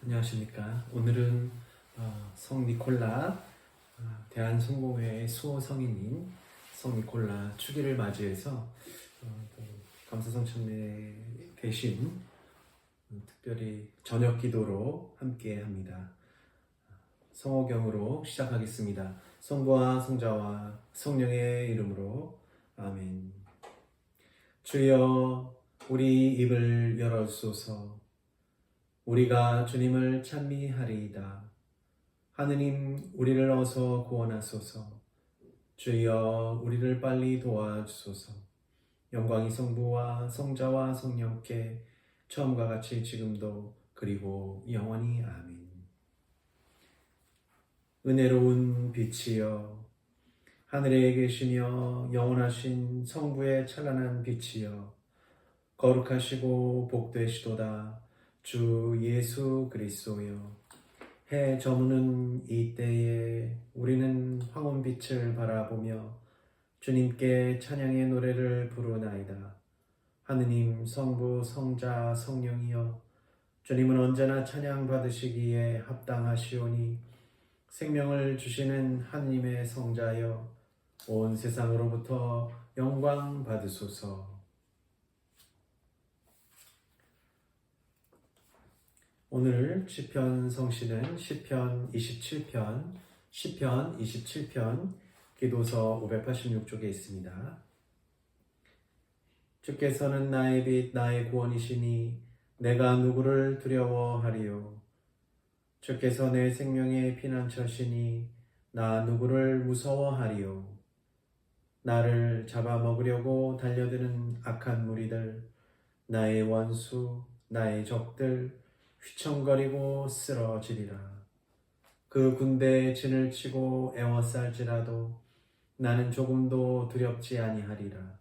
안녕하십니까. 오늘은 성 니콜라 대한성공회의 수호 성인인 성 니콜라 축일을 맞이해서 또 감사성천에 계신 특별히 저녁 기도로 함께 합니다. 성호경으로 시작하겠습니다. 성부와 성자와 성령의 이름으로 아멘. 주여 우리 입을 열어주소서. 우리가 주님을 찬미하리이다. 하느님 우리를 어서 구원하소서. 주여 우리를 빨리 도와주소서. 영광이 성부와 성자와 성령께 처음과 같이 지금도 그리고 영원히 아멘. 은혜로운 빛이여, 하늘에 계시며 영원하신 성부의 찬란한 빛이여, 거룩하시고 복되시도다 주 예수 그리스도여. 해 저무는 이때에 우리는 황혼빛을 바라보며 주님께 찬양의 노래를 부르나이다. 하느님 성부 성자 성령이여, 주님은 언제나 찬양 받으시기에 합당하시오니 생명을 주시는 하느님의 성자여, 온 세상으로부터 영광 받으소서. 오늘 시편 성시는 시편 27편, 기도서 586쪽에 있습니다. 주께서는 나의 빛, 나의 구원이시니 내가 누구를 두려워하리요. 주께서 내 생명의 피난처시니 나 누구를 무서워하리요. 나를 잡아먹으려고 달려드는 악한 무리들, 나의 원수, 나의 적들 휘청거리고 쓰러지리라. 그 군대에 진을 치고 애워쌀지라도 나는 조금도 두렵지 아니하리라.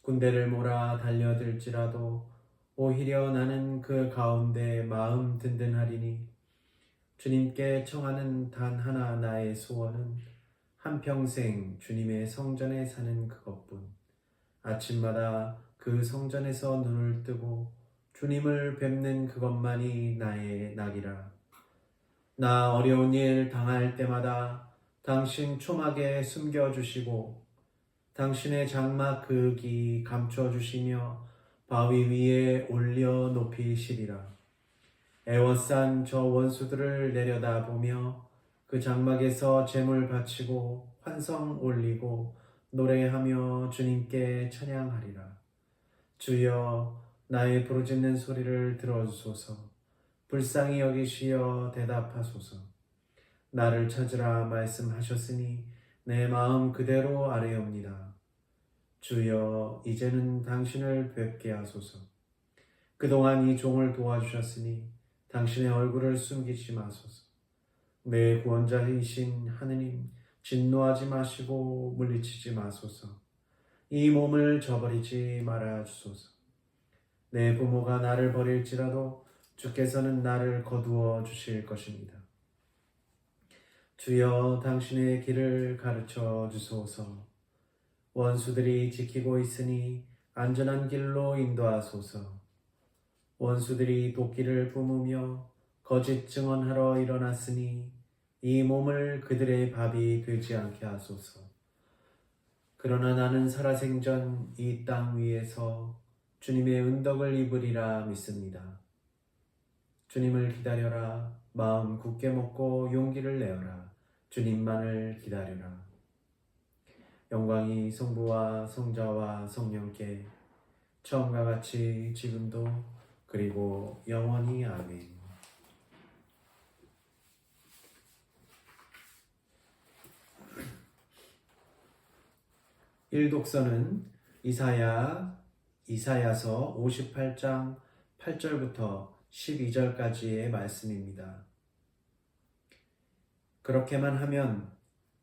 군대를 몰아 달려들지라도 오히려 나는 그 가운데 마음 든든하리니 주님께 청하는 단 하나 나의 소원은 한평생 주님의 성전에 사는 그것뿐. 아침마다 그 성전에서 눈을 뜨고 주님을 뵙는 그것만이 나의 낙이라. 나 어려운 일 당할 때마다 당신 초막에 숨겨주시고 당신의 장막 극이 감춰주시며 바위 위에 올려 높이시리라. 애워싼 저 원수들을 내려다보며 그 장막에서 제물 바치고 환성 올리고 노래하며 주님께 찬양하리라. 주여 나의 부르짖는 소리를 들어주소서. 불쌍히 여기시어 대답하소서. 나를 찾으라 말씀하셨으니 내 마음 그대로 아뢰옵니다. 주여 이제는 당신을 뵙게 하소서. 그동안 이 종을 도와주셨으니 당신의 얼굴을 숨기지 마소서. 내 구원자이신 하느님, 진노하지 마시고 물리치지 마소서. 이 몸을 저버리지 말아 주소서. 내 부모가 나를 버릴지라도 주께서는 나를 거두어 주실 것입니다. 주여 당신의 길을 가르쳐 주소서. 원수들이 지키고 있으니 안전한 길로 인도하소서. 원수들이 도끼를 뿜으며 거짓 증언하러 일어났으니 이 몸을 그들의 밥이 되지 않게 하소서. 그러나 나는 살아생전 이 땅 위에서 주님의 은덕을 입으리라 믿습니다. 주님을 기다려라. 마음 굳게 먹고 용기를 내어라. 주님만을 기다려라. 영광이 성부와 성자와 성령께 처음과 같이 지금도 그리고 영원히 아멘. 일독서는 이사야서 58장 8절부터 12절까지의 말씀입니다. 그렇게만 하면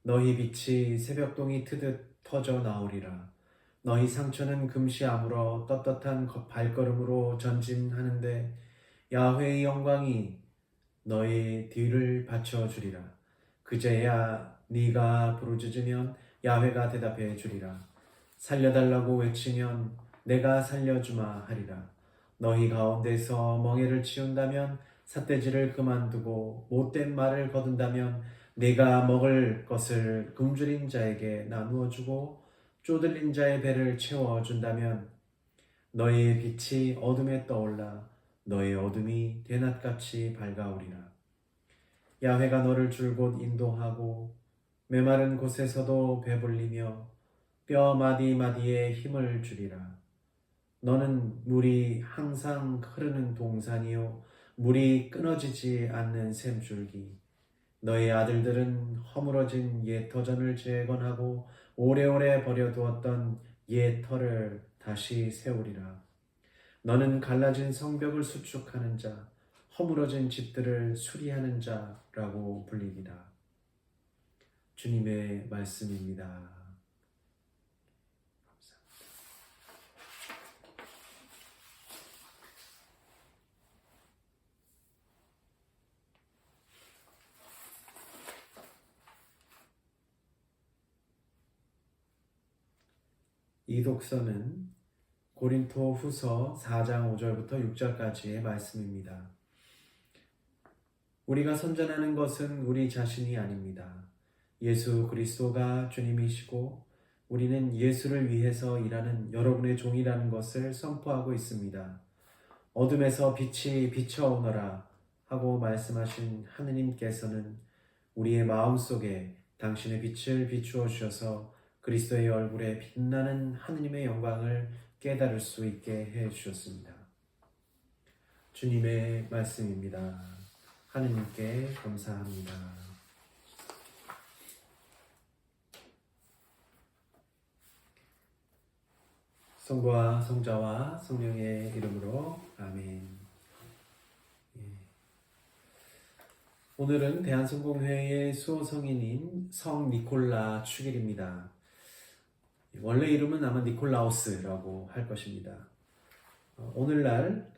너희 빛이 새벽동이 트듯 터져 나오리라. 너희 상처는 금시 아물어 떳떳한 발걸음으로 전진하는데 야훼의 영광이 너희 뒤를 받쳐주리라. 그제야 네가 부르짖으면 야훼가 대답해 주리라. 살려달라고 외치면 내가 살려주마 하리라. 너희 가운데서 멍에를 치운다면 삿대질을 그만두고 못된 말을 거둔다면 네가 먹을 것을 굶주린 자에게 나누어 주고 쪼들린 자의 배를 채워 준다면 너희의 빛이 어둠에 떠올라 너의 어둠이 대낮같이 밝아오리라. 야훼가 너를 줄곧 인도하고 메마른 곳에서도 배불리며 뼈 마디마디에 힘을 주리라. 너는 물이 항상 흐르는 동산이요 물이 끊어지지 않는 샘줄기. 너희 아들들은 허물어진 옛 터전을 재건하고 오래오래 버려두었던 옛 터를 다시 세우리라. 너는 갈라진 성벽을 수축하는 자, 허물어진 집들을 수리하는 자라고 불리리라. 주님의 말씀입니다. 이 독서는 고린토 후서 4장 5절부터 6절까지의 말씀입니다. 우리가 선전하는 것은 우리 자신이 아닙니다. 예수 그리스도가 주님이시고 우리는 예수를 위해서 일하는 여러분의 종이라는 것을 선포하고 있습니다. 어둠에서 빛이 비춰오너라 하고 말씀하신 하느님께서는 우리의 마음속에 당신의 빛을 비추어 주셔서 그리스도의 얼굴에 빛나는 하느님의 영광을 깨달을 수 있게 해 주셨습니다. 주님의 말씀입니다. 하느님께 감사합니다. 성부와 성자와 성령의 이름으로 아멘. 오늘은 대한성공회의 수호성인인 성 니콜라 축일입니다. 원래 이름은 아마 니콜라우스라고 할 것입니다. 오늘날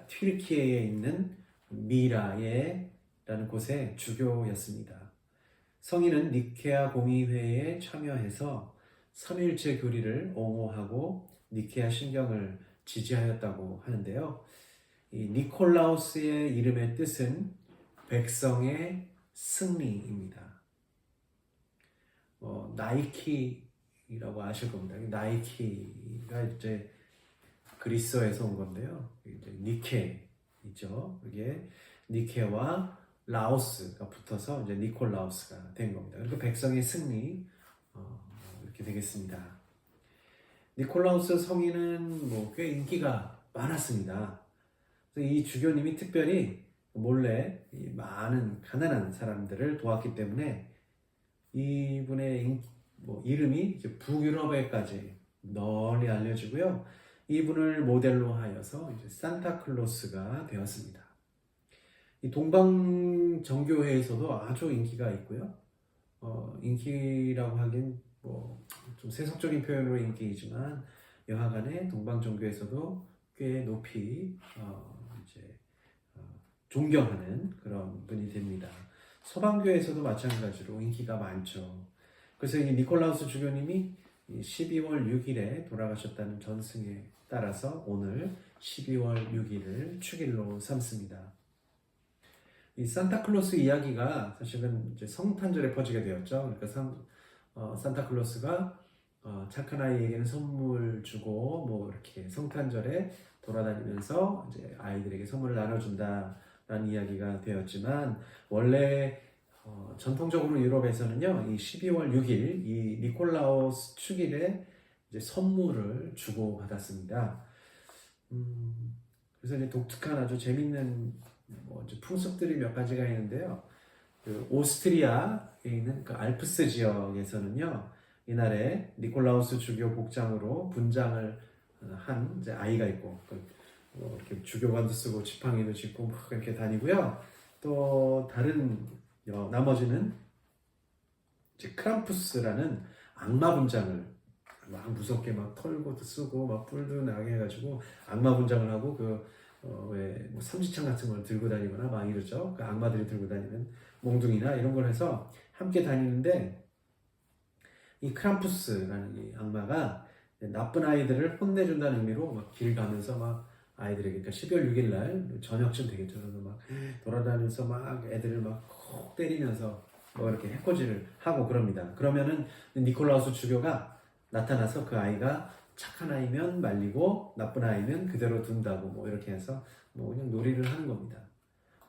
튀르키예에 있는 미라에라는 곳의 주교였습니다. 성인은 니케아 공의회에 참여해서 삼위일체 교리를 옹호하고 니케아 신경을 지지하였다고 하는데요. 이 니콜라우스의 이름의 뜻은 백성의 승리입니다. 나이키라고 아실 겁니다. 나이키가 이제 그리스어에서 온 건데요. 이제 니케이죠. 이게 니케와 라오스가 붙어서 이제 니콜라우스가 된 겁니다. 그리고 백성의 승리 이렇게 되겠습니다. 니콜라우스 성인은 꽤 인기가 많았습니다. 그래서 이 주교님이 특별히 몰래 많은 가난한 사람들을 도왔기 때문에 이분의 이름이 이제 북유럽에까지 널리 알려지고요. 이분을 모델로 하여서 이제 산타클로스가 되었습니다. 이 동방정교회에서도 아주 인기가 있고요. 인기라고 하긴 좀 세속적인 표현으로 인기이지만 여하간에 동방정교회에서도 꽤 높이 존경하는 그런 분이 됩니다. 서방교회에서도 마찬가지로 인기가 많죠. 그래서 이 니콜라우스 주교님이 12월 6일에 돌아가셨다는 전승에 따라서 오늘 12월 6일을 축일로 삼습니다. 이 산타클로스 이야기가 사실은 이제 성탄절에 퍼지게 되었죠. 그러니까 산타클로스가 착한 아이에게는 선물 주고 이렇게 성탄절에 돌아다니면서 이제 아이들에게 선물을 나눠준다라는 이야기가 되었지만 원래 전통적으로 유럽에서는요, 이 12월 6일 이 니콜라우스 축일에 이제 선물을 주고 받았습니다. 그래서 이제 독특한 아주 재밌는 이제 풍습들이 몇 가지가 있는데요. 그 오스트리아에 있는 그 알프스 지역에서는요, 이날에 니콜라우스 주교 복장으로 분장을 한 이제 아이가 있고, 이렇게 주교관도 쓰고 지팡이도 짚고 막 이렇게 다니고요. 또 다른 나머지는 이제 크람푸스라는 악마 분장을 막 무섭게 막 털고도 쓰고 막 뿔도 나게 해가지고 악마 분장을 하고 왜 삼지창 같은 걸 들고 다니거나 막 이러죠. 그 악마들이 들고 다니는 몽둥이나 이런 걸 해서 함께 다니는데 이 크람푸스라는 이 악마가 나쁜 아이들을 혼내준다는 의미로 막 길 가면서 막 아이들에게. 그러니까 12월 6일 날 저녁쯤 되겠죠. 그래서 막 돌아다니면서 막 애들을 막 콕 때리면서 뭐 이렇게 해코지를 하고 그럽니다. 그러면은 니콜라우스 주교가 나타나서 그 아이가 착한 아이면 말리고 나쁜 아이면 그대로 둔다고 뭐 이렇게 해서 뭐 그냥 놀이를 하는 겁니다.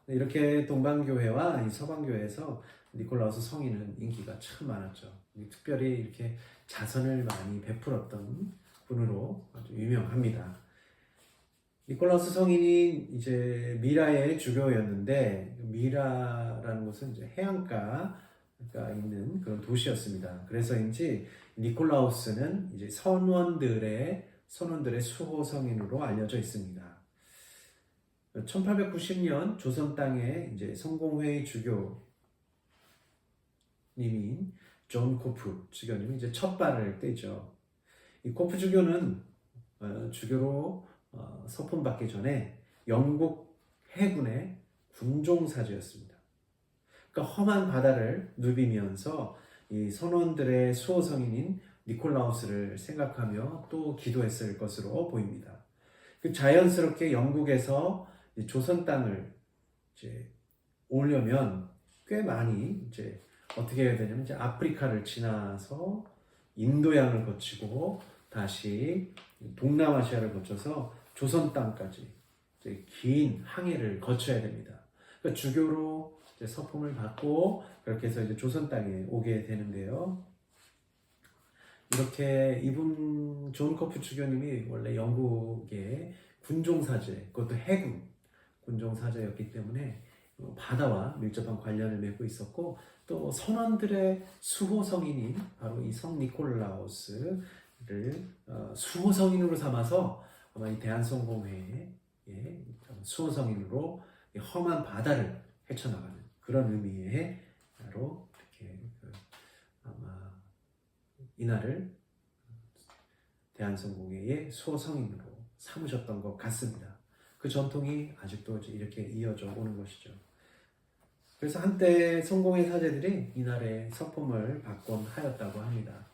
이렇게 동방교회와 이 서방교회에서 니콜라우스 성인은 인기가 참 많았죠. 특별히 이렇게 자선을 많이 베풀었던 분으로 아주 유명합니다. 니콜라우스 성인이 이제 미라의 주교였는데, 미라라는 곳은 이제 해안가가 있는 그런 도시였습니다. 그래서인지 니콜라우스는 이제 선원들의 수호 성인으로 알려져 있습니다. 1890년 조선 땅에 이제 성공회의 주교님인 존 코프 주교님이 이제 첫 발을 떼죠. 이 코프 주교는 주교로 서품받기 전에 영국 해군의 군종사제였습니다. 그러니까 험한 바다를 누비면서 이 선원들의 수호성인인 니콜라우스를 생각하며 또 기도했을 것으로 보입니다. 그 자연스럽게 영국에서 조선 땅을 이제 오려면 꽤 많이 이제 어떻게 해야 되냐면 이제 아프리카를 지나서 인도양을 거치고 다시 동남아시아를 거쳐서 조선 땅까지 이제 긴 항해를 거쳐야 됩니다. 그러니까 주교로 이제 서품을 받고 그렇게 해서 이제 조선 땅에 오게 되는데요. 이렇게 이분 존 커프 주교님이 원래 영국의 군종사제, 그것도 해군 군종사제였기 때문에 바다와 밀접한 관련을 맺고 있었고 또 선원들의 수호성인인 바로 이 성 니콜라우스를 수호성인으로 삼아서 아마 이 대한성공회의 수호성인으로 험한 바다를 헤쳐나가는 그런 의미로 이렇게 아마 이날을 대한성공회의 수호성인으로 삼으셨던 것 같습니다. 그 전통이 아직도 이렇게 이어져 오는 것이죠. 그래서 한때 성공회 사제들이 이날에 서품을 받곤 하였다고 합니다.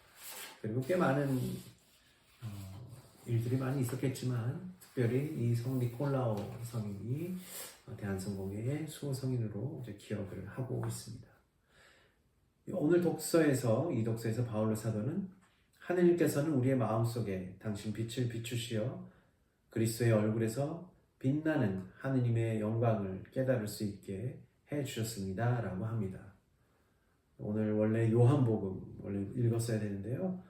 그리고 꽤 많은 일들이 많이 있었겠지만 특별히 이 성 니콜라오 성인이 대한성공회의 수호성인으로 이제 기억을 하고 있습니다. 오늘 이 독서에서 바울로 사도는 하느님께서는 우리의 마음속에 당신 빛을 비추시어 그리스도의 얼굴에서 빛나는 하느님의 영광을 깨달을 수 있게 해 주셨습니다 라고 합니다. 오늘 원래 요한복음 원래 읽었어야 되는데요.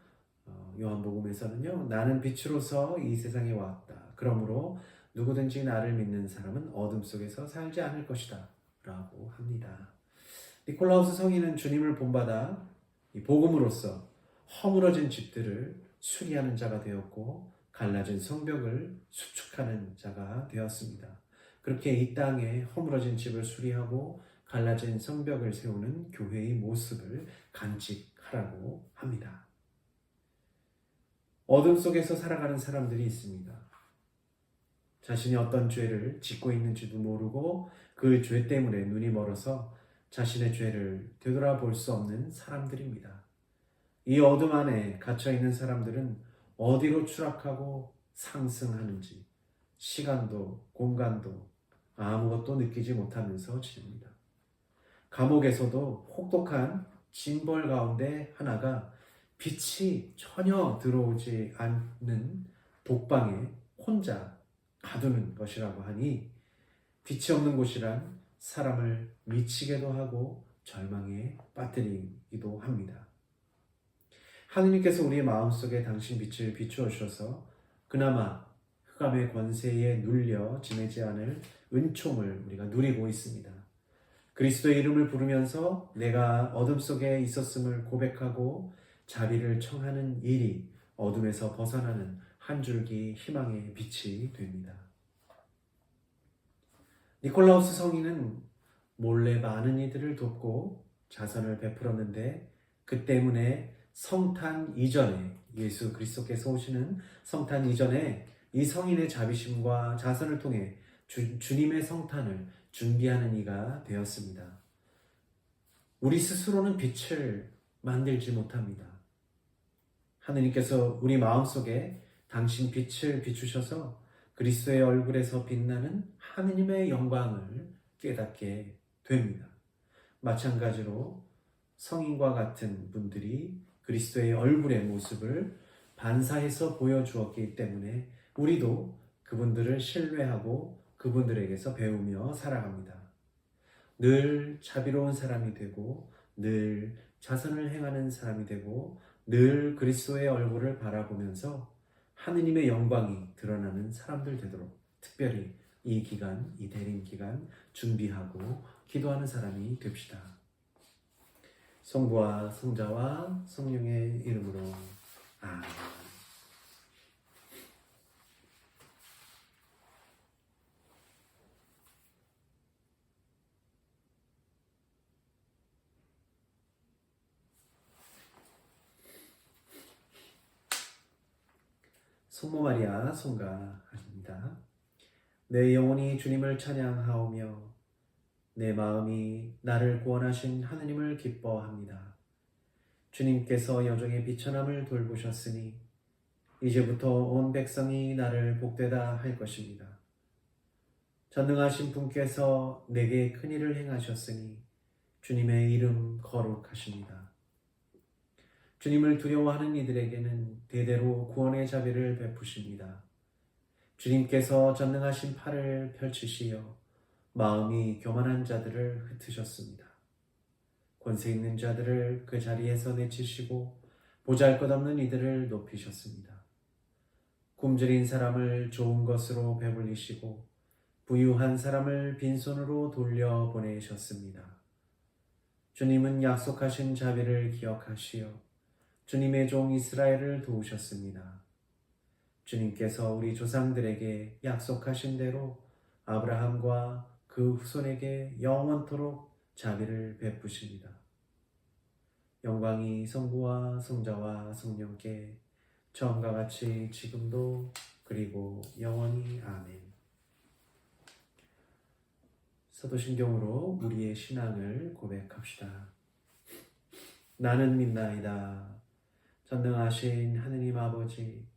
요한복음에서는요, 나는 빛으로서 이 세상에 왔다. 그러므로 누구든지 나를 믿는 사람은 어둠 속에서 살지 않을 것이다 라고 합니다. 니콜라우스 성인은 주님을 본받아 이 복음으로써 허물어진 집들을 수리하는 자가 되었고 갈라진 성벽을 수축하는 자가 되었습니다. 그렇게 이 땅에 허물어진 집을 수리하고 갈라진 성벽을 세우는 교회의 모습을 간직하라고 합니다. 어둠 속에서 살아가는 사람들이 있습니다. 자신이 어떤 죄를 짓고 있는지도 모르고 그 죄 때문에 눈이 멀어서 자신의 죄를 되돌아볼 수 없는 사람들입니다. 이 어둠 안에 갇혀있는 사람들은 어디로 추락하고 상승하는지 시간도 공간도 아무것도 느끼지 못하면서 지냅니다. 감옥에서도 혹독한 징벌 가운데 하나가 빛이 전혀 들어오지 않는 독방에 혼자 가두는 것이라고 하니 빛이 없는 곳이란 사람을 미치게도 하고 절망에 빠뜨리기도 합니다. 하느님께서 우리의 마음속에 당신 빛을 비추어 주셔서 그나마 흑암의 권세에 눌려 지내지 않을 은총을 우리가 누리고 있습니다. 그리스도의 이름을 부르면서 내가 어둠 속에 있었음을 고백하고 자비를 청하는 일이 어둠에서 벗어나는 한 줄기 희망의 빛이 됩니다. 니콜라우스 성인은 몰래 많은 이들을 돕고 자선을 베풀었는데 그 때문에 성탄 이전에 예수 그리스도께서 오시는 성탄 이전에 이 성인의 자비심과 자선을 통해 주님의 성탄을 준비하는 이가 되었습니다. 우리 스스로는 빛을 만들지 못합니다. 하느님께서 우리 마음속에 당신 빛을 비추셔서 그리스도의 얼굴에서 빛나는 하느님의 영광을 깨닫게 됩니다. 마찬가지로 성인과 같은 분들이 그리스도의 얼굴의 모습을 반사해서 보여주었기 때문에 우리도 그분들을 신뢰하고 그분들에게서 배우며 살아갑니다. 늘 자비로운 사람이 되고 늘 자선을 행하는 사람이 되고 늘 그리스도의 얼굴을 바라보면서 하느님의 영광이 드러나는 사람들 되도록 특별히 이 기간, 이 대림 기간 준비하고 기도하는 사람이 됩시다. 성부와 성자와 성령의 이름으로 아멘. 성모 마리아 송가하십니다. 내 영혼이 주님을 찬양하오며 내 마음이 나를 구원하신 하느님을 기뻐합니다. 주님께서 여종의 비천함을 돌보셨으니 이제부터 온 백성이 나를 복되다 할 것입니다. 전능하신 분께서 내게 큰일을 행하셨으니 주님의 이름 거룩하십니다. 주님을 두려워하는 이들에게는 대대로 구원의 자비를 베푸십니다. 주님께서 전능하신 팔을 펼치시어 마음이 교만한 자들을 흩으셨습니다. 권세 있는 자들을 그 자리에서 내치시고 보잘것없는 이들을 높이셨습니다. 굶주린 사람을 좋은 것으로 배불리시고 부유한 사람을 빈손으로 돌려보내셨습니다. 주님은 약속하신 자비를 기억하시어 주님의 종 이스라엘을 도우셨습니다. 주님께서 우리 조상들에게 약속하신 대로 아브라함과 그 후손에게 영원토록 자비를 베푸십니다. 영광이 성부와 성자와 성령께 처음과 같이 지금도 그리고 영원히 아멘. 사도신경으로 우리의 신앙을 고백합시다. 나는 믿나이다. 전능하신 하느님 아버지,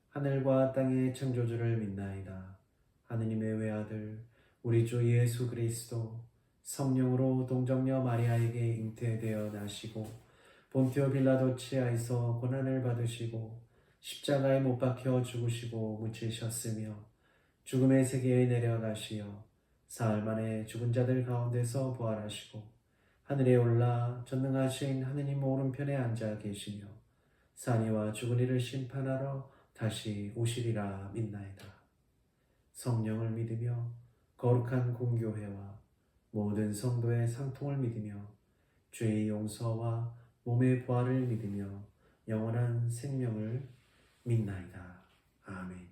하늘과 땅의 창조주를 믿나이다. 하느님의 외아들 우리 주 예수 그리스도 성령으로 동정녀 마리아에게 잉태되어 나시고 본티오 빌라도 치하에서 고난을 받으시고 십자가에 못 박혀 죽으시고 묻히셨으며 죽음의 세계에 내려가시어 사흘 만에 죽은 자들 가운데서 부활하시고 하늘에 올라 전능하신 하느님 오른편에 앉아 계시며 산이와 죽은 이를 심판하러 다시 오시리라 믿나이다. 성령을 믿으며 거룩한 공교회와 모든 성도의 상통을 믿으며 죄의 용서와 몸의 부활을 믿으며 영원한 생명을 믿나이다. 아멘.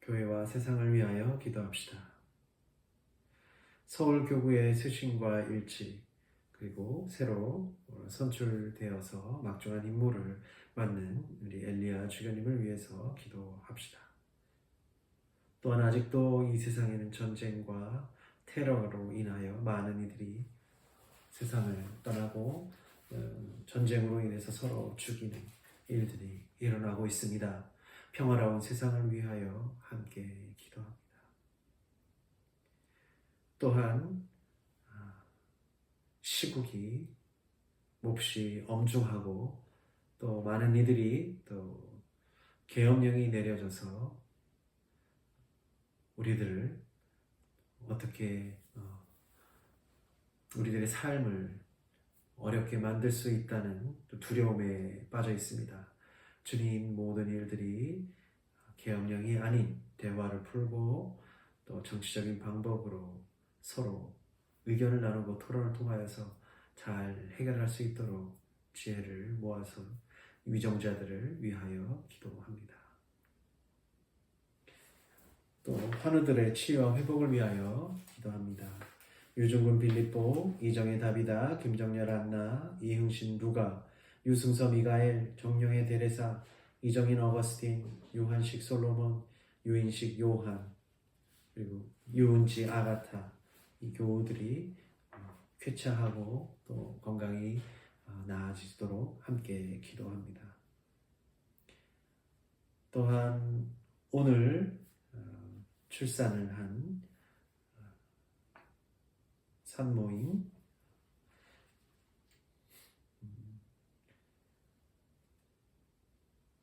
교회와 세상을 위하여 기도합시다. 서울교구의 수신과 일치 그리고 새로 선출되어서 막중한 임무를 맡는 우리 엘리야 주교님을 위해서 기도합시다. 또한 아직도 이 세상에는 전쟁과 테러로 인하여 많은 이들이 세상을 떠나고 전쟁으로 인해서 서로 죽이는 일들이 일어나고 있습니다. 평화로운 세상을 위하여 함께 기도합니다. 또한 시국이 몹시 엄중하고 또 많은 이들이 또 계엄령이 내려져서 우리들을 어떻게 우리들의 삶을 어렵게 만들 수 있다는 두려움에 빠져 있습니다. 주님, 모든 일들이 계엄령이 아닌 대화를 풀고 또 정치적인 방법으로 서로 의견을 나누고 토론을 통하여서 잘 해결할 수 있도록 지혜를 모아서 위정자들을 위하여 기도합니다. 또 환우들의 치유와 회복을 위하여 기도합니다. 유중근 빌립보, 이정혜 다비다, 김정열 안나, 이흥신 루가, 유승서 미가엘, 정령의 데레사, 이정인 어거스틴, 유한식 솔로몬, 유인식 요한, 그리고 유은지 아가타, 이 교우들이 쾌차하고 또 건강히 나아지도록 함께 기도합니다. 또한 오늘 출산을 한 산모인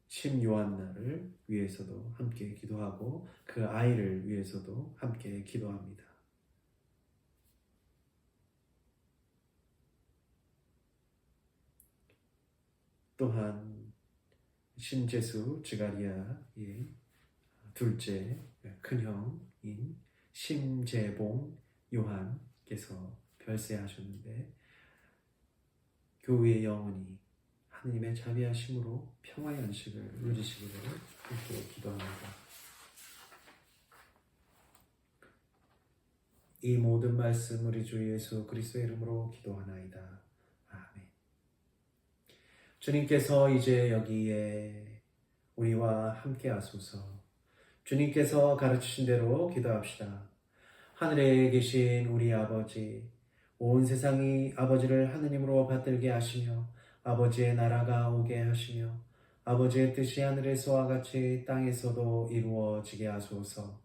심요한나를 위해서도 함께 기도하고 그 아이를 위해서도 함께 기도합니다. 또한 신제수 즈가리아의 둘째 큰형인 심재봉 요한께서 별세하셨는데 교회의 영혼이 하느님의 자비하심으로 평화의 안식을 누리시기를 함께 기도합니다. 이 모든 말씀 우리 주 예수 그리스도의 이름으로 기도하나이다. 아멘. 주님께서 이제 여기에 우리와 함께 하소서. 주님께서 가르치신 대로 기도합시다. 하늘에 계신 우리 아버지, 온 세상이 아버지를 하느님으로 받들게 하시며 아버지의 나라가 오게 하시며 아버지의 뜻이 하늘에서와 같이 땅에서도 이루어지게 하소서.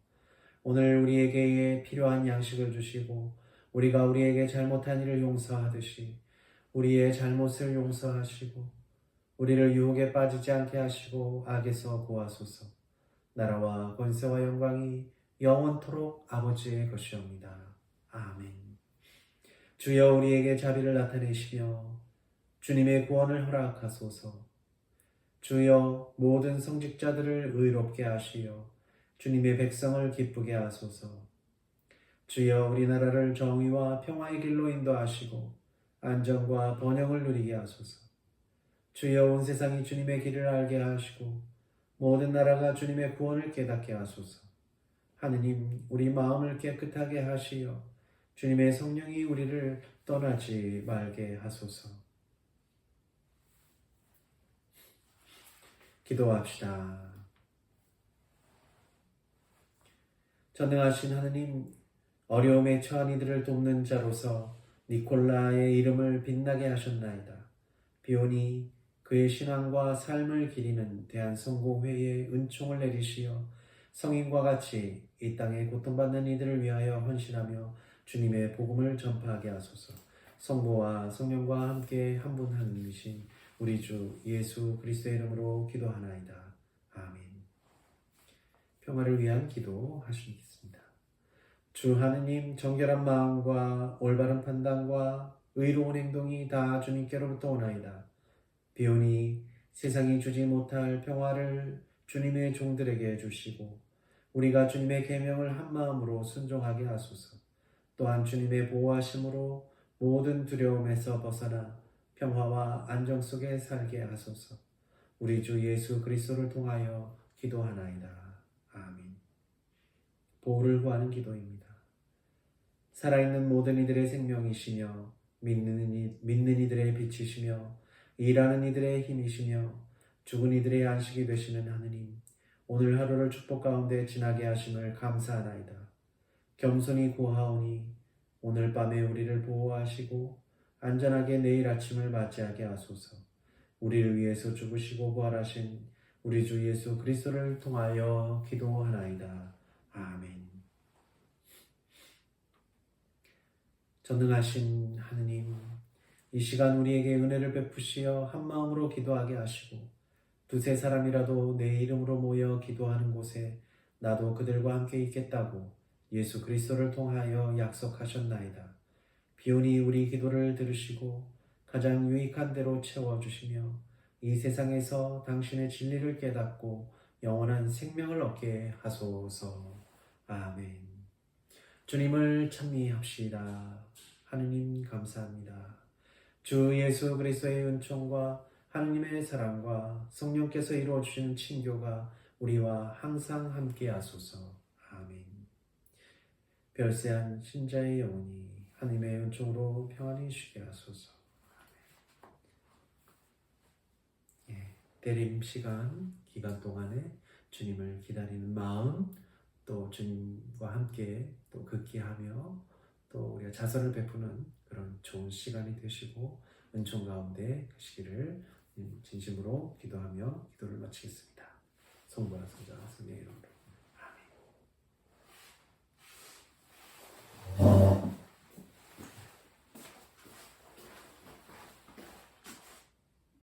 오늘 우리에게 필요한 양식을 주시고 우리가 우리에게 잘못한 일을 용서하듯이 우리의 잘못을 용서하시고 우리를 유혹에 빠지지 않게 하시고 악에서 구하소서. 나라와 권세와 영광이 영원토록 아버지의 것이옵니다. 아멘. 주여 우리에게 자비를 나타내시며 주님의 구원을 허락하소서. 주여 모든 성직자들을 의롭게 하시어 주님의 백성을 기쁘게 하소서. 주여 우리나라를 정의와 평화의 길로 인도하시고 안정과 번영을 누리게 하소서. 주여 온 세상이 주님의 길을 알게 하시고 모든 나라가 주님의 구원을 깨닫게 하소서. 하느님 우리 마음을 깨끗하게 하시어 주님의 성령이 우리를 떠나지 말게 하소서. 기도합시다. 전능하신 하느님, 어려움에 처한 이들을 돕는 자로서 니콜라의 이름을 빛나게 하셨나이다. 비오니 그의 신앙과 삶을 기리는 대한성공회에 은총을 내리시어 성인과 같이 이 땅에 고통받는 이들을 위하여 헌신하며 주님의 복음을 전파하게 하소서. 성부와 성령과 함께 한 분 하나님이신 우리 주 예수 그리스도의 이름으로 기도하나이다. 아멘. 평화를 위한 기도 하시겠습니다. 주 하느님, 정결한 마음과 올바른 판단과 의로운 행동이 다 주님께로부터 오나이다. 비오니 세상이 주지 못할 평화를 주님의 종들에게 주시고 우리가 주님의 계명을 한 마음으로 순종하게 하소서. 또한 주님의 보호하심으로 모든 두려움에서 벗어나 평화와 안정 속에 살게 하소서. 우리 주 예수 그리스도를 통하여 기도하나이다. 아멘. 보호를 구하는 기도입니다. 살아있는 모든 이들의 생명이시며 믿는 이들의 빛이시며 일하는 이들의 힘이시며 죽은 이들의 안식이 되시는 하느님, 오늘 하루를 축복 가운데 지나게 하심을 감사하나이다. 겸손히 구하오니 오늘 밤에 우리를 보호하시고 안전하게 내일 아침을 맞이하게 하소서. 우리를 위해서 죽으시고 부활하신 우리 주 예수 그리스도를 통하여 기도하나이다. 아멘. 전능하신 하느님, 이 시간 우리에게 은혜를 베푸시어 한 마음으로 기도하게 하시고 두세 사람이라도 내 이름으로 모여 기도하는 곳에 나도 그들과 함께 있겠다고 예수 그리스도를 통하여 약속하셨나이다. 비오니 우리 기도를 들으시고 가장 유익한 대로 채워주시며 이 세상에서 당신의 진리를 깨닫고 영원한 생명을 얻게 하소서. 아멘. 주님을 찬미합시다. 하느님 감사합니다. 주 예수 그리스도의 은총과 하느님의 사랑과 성령께서 이루어주시는 친교가 우리와 항상 함께 하소서. 아멘. 별세한 신자의 영혼이 하느님의 은총으로 평안히 쉬게 하소서. 예, 대림 시간 기간 동안에 주님을 기다리는 마음, 또 주님과 함께 또 극기하며 또 우리가 자선을 베푸는 그런 좋은 시간이 되시고 은총 가운데 계시기를 진심으로 기도하며 기도를 마치겠습니다. 성부와 성자